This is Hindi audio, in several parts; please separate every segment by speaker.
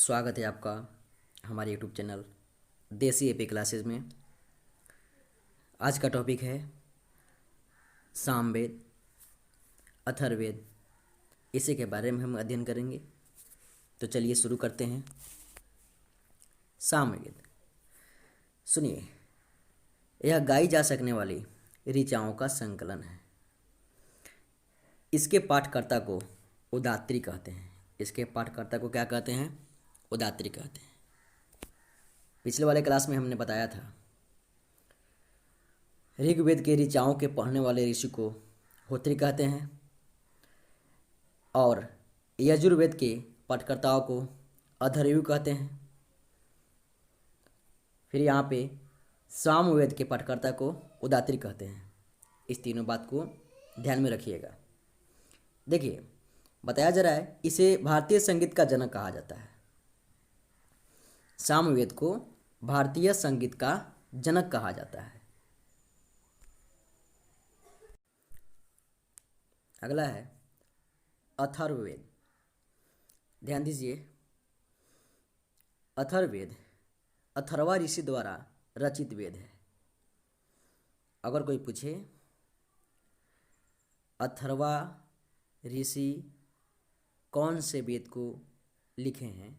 Speaker 1: स्वागत है आपका हमारे यूट्यूब चैनल देसी एपी क्लासेस में। आज का टॉपिक है सामवेद, अथर्ववेद। इसी के बारे में हम अध्ययन करेंगे। तो चलिए शुरू करते हैं। सामवेद, सुनिए, यह गाई जा सकने वाली ऋचाओं का संकलन है। इसके पाठकर्ता को उदात्री कहते हैं। इसके पाठकर्ता को क्या कहते हैं? उदात्री कहते हैं। पिछले वाले क्लास में हमने बताया था ऋग्वेद के ऋचाओं के पढ़ने वाले ऋषि को होत्री कहते हैं और यजुर्वेद के पाठकर्ताओं को अथर्वयु कहते हैं। फिर यहाँ पे सामवेद के पाठकर्ता को उदात्री कहते हैं। इस तीनों बात को ध्यान में रखिएगा। देखिए, बताया जा रहा है इसे भारतीय संगीत का जनक कहा जाता है। सामवेद को भारतीय संगीत का जनक कहा जाता है। अगला है अथर्ववेद। ध्यान दीजिए, अथर्ववेद अथर्वा ऋषि द्वारा रचित वेद है। अगर कोई पूछे अथर्वा ऋषि कौन से वेद को लिखे हैं,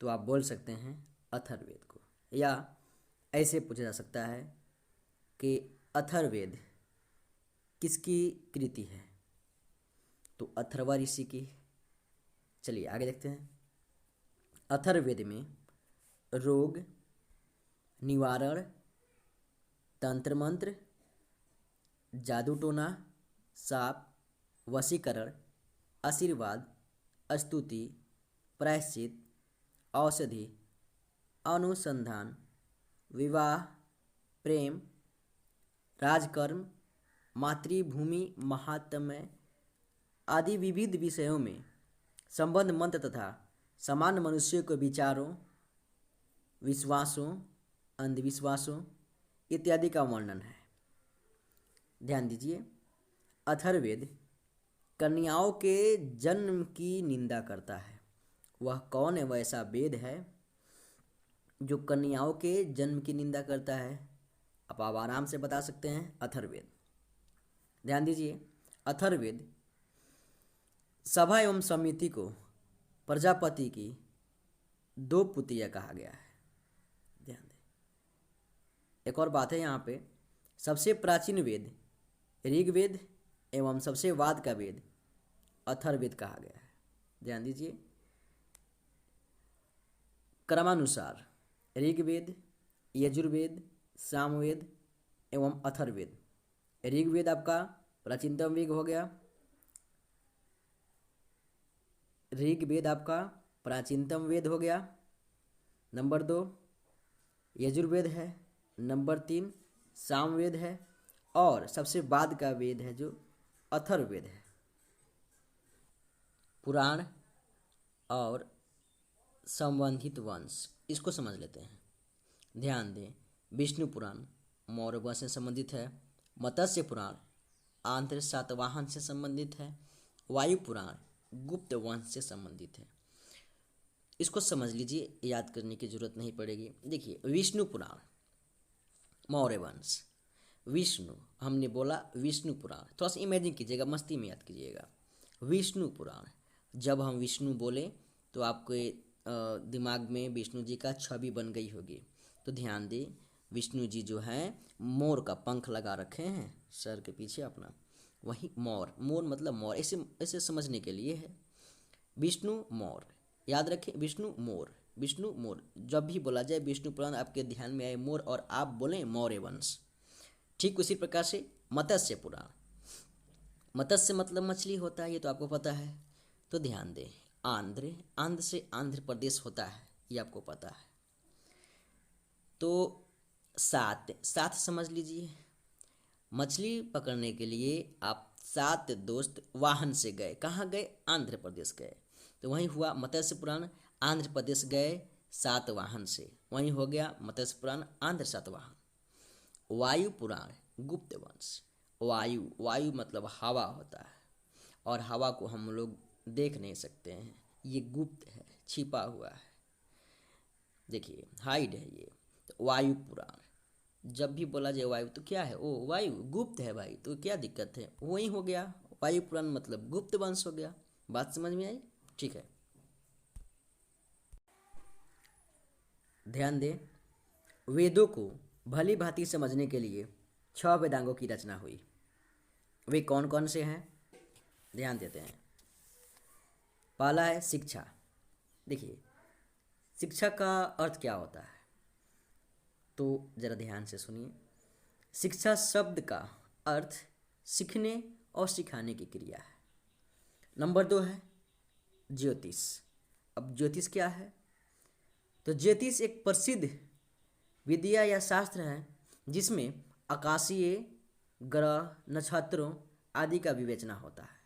Speaker 1: तो आप बोल सकते हैं अथर्ववेद को। या ऐसे पूछा जा सकता है कि अथर्ववेद किसकी कृति है, तो अथर्वा ऋषि की। चलिए आगे देखते हैं। अथर्ववेद में रोग निवारण, तंत्र मंत्र, जादू टोना, शाप, वशीकरण, आशीर्वाद, स्तुति, प्रायश्चित, औषधि, अनुसंधान, विवाह, प्रेम, राजकर्म, मातृभूमि महात्म्य आदि विविध विषयों में संबंध मंत्र तथा समान मनुष्य के विचारों, विश्वासों, अंधविश्वासों इत्यादि का वर्णन है। ध्यान दीजिए, अथर्ववेद कन्याओं के जन्म की निंदा करता है। वह कौन वैसा वेद है जो कन्याओं के जन्म की निंदा करता है? अब आप आराम से बता सकते हैं, अथर्ववेद। ध्यान दीजिए, अथर्ववेद सभा एवं समिति को प्रजापति की दो पुत्रियां कहा गया है। ध्यान दें। एक और बात है यहाँ पे, सबसे प्राचीन वेद ऋग्वेद एवं सबसे बाद का वेद अथर्ववेद कहा गया है। ध्यान दीजिए, क्रमानुसार ऋग्वेद, यजुर्वेद, सामवेद एवं अथर्ववेद। ऋग्वेद आपका प्राचीनतम वेद हो गया। ऋग्वेद आपका प्राचीनतम वेद हो गया। नंबर 2 यजुर्वेद है। नंबर 3 सामवेद है। और सबसे बाद का वेद है जो अथर्ववेद है। पुराण और संबंधित वंश, इसको समझ लेते हैं। ध्यान दें, विष्णु पुराण मौर्य वंश से संबंधित है। मत्स्य पुराण आंध्र सातवाहन से संबंधित है। वायु पुराण गुप्त वंश से संबंधित है। इसको समझ लीजिए, याद करने की जरूरत नहीं पड़ेगी। देखिए, विष्णु पुराण मौर्य वंश, विष्णु हमने बोला विष्णु पुराण, थोड़ा सा इमेजिन कीजिएगा, मस्ती में याद कीजिएगा। विष्णु पुराण, जब हम विष्णु बोले तो आपके दिमाग में विष्णु जी का छवि बन गई होगी। तो ध्यान दें, विष्णु जी जो हैं मोर का पंख लगा रखे हैं सर के पीछे अपना, वही मोर, मोर मतलब मोर, ऐसे ऐसे समझने के लिए है। विष्णु मोर, याद रखें, विष्णु मोर, विष्णु मोर। जब भी बोला जाए विष्णु पुराण, आपके ध्यान में आए मोर और आप बोलें मौर्य वंश। ठीक उसी प्रकार से मत्स्य पुराण, मत्स्य मतलब मछली होता है, ये तो आपको पता है। तो ध्यान दें, आंध्र, आंध्र से आंध्र प्रदेश होता है, ये आपको पता है। तो सात, सात समझ लीजिए, मछली पकड़ने के लिए आप 7 दोस्त वाहन से गए। कहाँ गए? आंध्र प्रदेश गए। तो वहीं हुआ मत्स्य पुराण, आंध्र प्रदेश गए 7 वाहन से, वहीं हो गया मत्स्य पुराण आंध्र सातवाहन। वायु पुराण गुप्त वंश, वायु, वायु मतलब हवा होता है, और हवा को हम लोग देख नहीं सकते हैं, ये गुप्त है, छिपा हुआ है। देखिए हाइड है ये, तो वायु पुराण। जब भी बोला जाए वायु तो क्या है, ओ वायु गुप्त है भाई, तो क्या दिक्कत है, वही हो गया। वायु पुराण मतलब गुप्त वंश हो गया। बात समझ में आई? ठीक है, ध्यान दें। वेदों को भली भांति समझने के लिए 6 वेदांगों की रचना हुई। वे कौन कौन से हैं, ध्यान देते हैं। पहला है शिक्षा। देखिए शिक्षा का अर्थ क्या होता है, तो ज़रा ध्यान से सुनिए। शिक्षा शब्द का अर्थ सीखने और सिखाने की क्रिया है। नंबर 2 है ज्योतिष। अब ज्योतिष क्या है, तो ज्योतिष एक प्रसिद्ध विद्या या शास्त्र है जिसमें आकाशीय ग्रह, नक्षत्रों आदि का विवेचना होता है।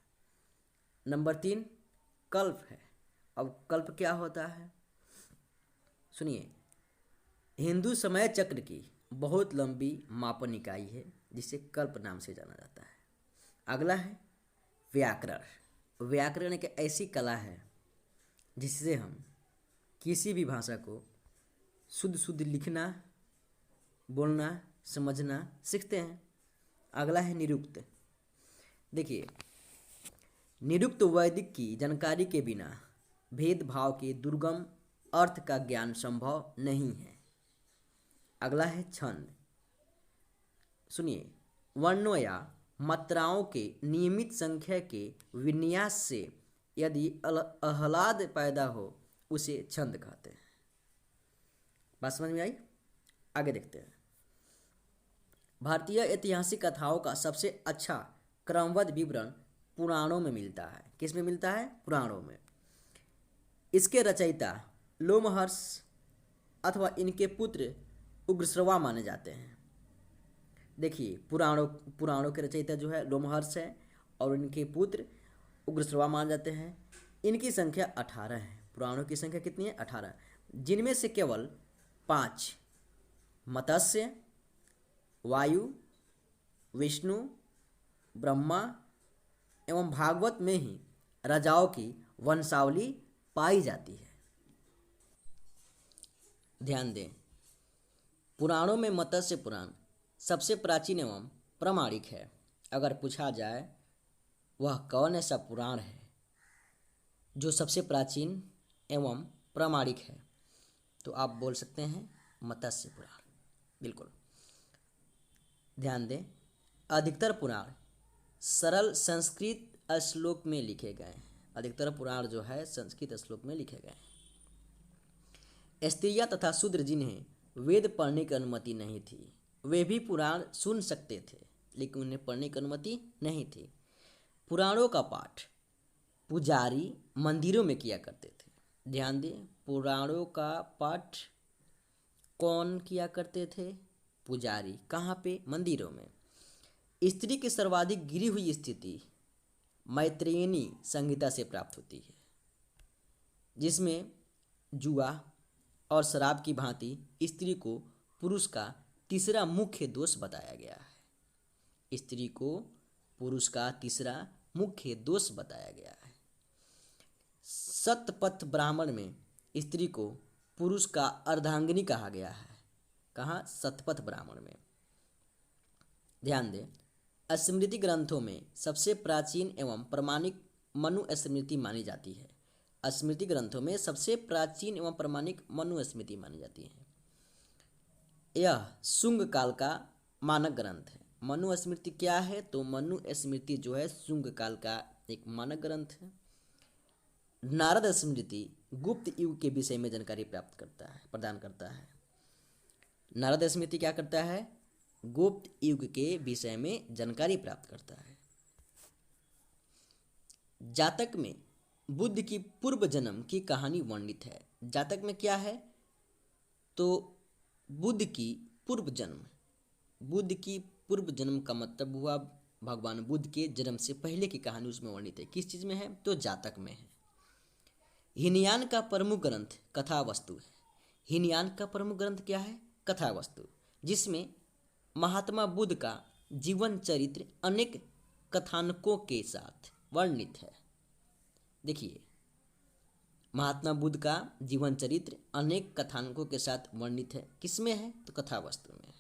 Speaker 1: नंबर 3 कल्प है। अब कल्प क्या होता है, सुनिए। हिंदू समय चक्र की बहुत लंबी मापन इकाई है जिसे कल्प नाम से जाना जाता है। अगला है व्याकरण। व्याकरण एक ऐसी कला है जिससे हम किसी भी भाषा को शुद्ध शुद्ध लिखना, बोलना, समझना सीखते हैं। अगला है निरुक्त। देखिए निरुक्त वैदिक की जानकारी के बिना भेदभाव के दुर्गम अर्थ का ज्ञान संभव नहीं है। अगला है छंद। सुनिए, वर्णों या मात्राओं के नियमित संख्या के विन्यास से यदि आह्लाद पैदा हो उसे छंद कहते हैं। बात समझ में आई? आगे देखते हैं। भारतीय ऐतिहासिक कथाओं का सबसे अच्छा क्रमबद्ध विवरण पुराणों में मिलता है। किस में मिलता है? पुराणों में। इसके रचयिता लोमहर्ष अथवा इनके पुत्र उग्रश्रवा माने जाते हैं। देखिए पुराणों के रचयिता जो है लोमहर्ष है और इनके पुत्र उग्रश्रवा माने जाते हैं। इनकी संख्या 18 है। पुराणों की संख्या कितनी है? 18, जिनमें से केवल 5 मत्स्य, वायु, विष्णु, ब्रह्मा एवं भागवत में ही राजाओं की वंशावली पाई जाती है। ध्यान दें, पुराणों में मत्स्य पुराण सबसे प्राचीन एवं प्रामाणिक है। अगर पूछा जाए वह कौन ऐसा पुराण है जो सबसे प्राचीन एवं प्रामाणिक है, तो आप बोल सकते हैं मत्स्य पुराण। बिल्कुल। ध्यान दें, अधिकतर पुराण सरल संस्कृत श्लोक में लिखे गए हैं। अधिकतर पुराण जो है संस्कृत श्लोक में लिखे गए हैं। स्त्रियां तथा शूद्र जिन्हें वेद पढ़ने की अनुमति नहीं थी वे भी पुराण सुन सकते थे, लेकिन उन्हें पढ़ने की अनुमति नहीं थी। पुराणों का पाठ पुजारी मंदिरों में किया करते थे। ध्यान दें, पुराणों का पाठ कौन किया करते थे? पुजारी। कहाँ पे? मंदिरों में। स्त्री की सर्वाधिक गिरी हुई स्थिति मैत्रेयनी संहिता से प्राप्त होती है, जिसमें जुआ और शराब की भांति स्त्री को पुरुष का तीसरा मुख्य दोष बताया गया है। स्त्री को पुरुष का तीसरा मुख्य दोष बताया गया है। सतपथ ब्राह्मण में स्त्री को पुरुष का अर्धांगिनी कहा गया है। कहाँ? सतपथ ब्राह्मण में। ध्यान दें, स्मृति ग्रंथों में सबसे प्राचीन एवं प्रमाणिक मनुस्मृति मानी जाती है। स्मृति ग्रंथों में सबसे प्राचीन एवं प्रमाणिक मनुस्मृति मानी जाती है। यह शुंग काल का मानक ग्रंथ है। मनुस्मृति क्या है? तो मनुस्मृति जो है शुंग काल का एक मानक ग्रंथ है। नारद स्मृति गुप्त युग के विषय में जानकारी प्रदान करता है। नारद स्मृति क्या करता है? गुप्त युग के विषय में जानकारी प्राप्त करता है। जातक में बुद्ध की पूर्व जन्म की कहानी वर्णित है। जातक में क्या है? तो बुद्ध की पूर्व जन्म। बुद्ध की पूर्व जन्म का मतलब हुआ भगवान बुद्ध के जन्म से पहले की कहानी उसमें वर्णित है। किस चीज़ में है? तो जातक में है। हीनयान का प्रमुख ग्रंथ कथावस्तु है। हीनयान का प्रमुख ग्रंथ क्या है? कथावस्तु, जिसमें महात्मा बुद्ध का जीवन चरित्र अनेक कथानकों के साथ वर्णित है। देखिए महात्मा बुद्ध का जीवन चरित्र अनेक कथानकों के साथ वर्णित है। किसमें है? तो कथा वस्तु में।